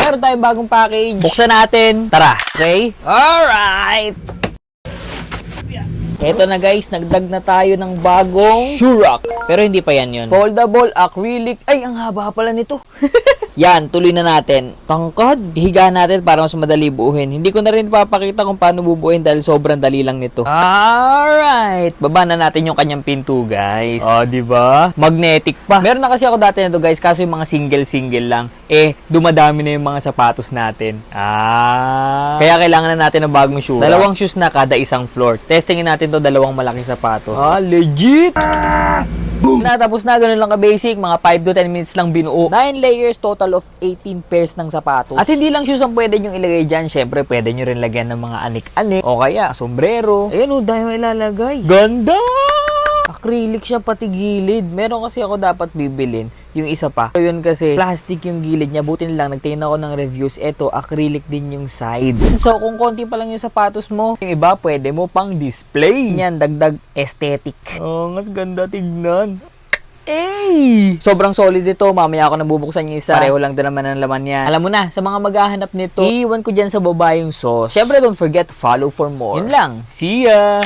meron tayong bagong package. Buksan natin. Tara. Okay? Alright. Eto na guys, nagdag na tayo ng bagong Shurak. Pero hindi pa yan yun. Foldable acrylic. Ay, ang haba pala nito. Yan, tuloy na natin. Tangkad. Ihigaan natin para mas madali buuhin. Hindi ko na rin papakita kung paano bubuuhin dahil sobrang dali lang nito. Alright. Baba na natin yung kanyang pinto, guys. Oh, di ba? Magnetic pa. Meron na kasi ako dati nito, guys, kaso yung mga single-single lang. Dumadami na yung mga sapatos natin. Kaya kailangan na natin ng bagong shoe. Dalawang shoes na kada isang floor. Testingin natin to, dalawang malaking sapatos. Legit! Natapos na, ganun lang ka-basic. Mga 5 to 10 minutes lang binuo. 9 layers, total of 18 pairs ng sapatos. At hindi lang shoes ang pwede nyo ilagay dyan. Syempre, pwede nyo rin lagyan ng mga anik-anik. O kaya, sombrero. Ayun, dahil may ilalagay. Ganda! Acrylic siya pati gilid. Meron kasi ako dapat bibilin. Yung isa pa. So yun kasi, plastic yung gilid niya. Buti na lang, nagtingin ako ng reviews. Eto, acrylic din yung side. So, kung konti pa lang yung sapatos mo, yung iba, pwede mo pang display. Yan, dagdag aesthetic. Mas ganda tignan. Sobrang solid ito. Mamaya ako nabubuksan yung isa. Pareho lang din naman ang laman niya. Alam mo na, sa mga maghahanap nito, iiwan ko dyan sa baba yung sauce. Syempre, don't forget to follow for more. Yun lang. See ya!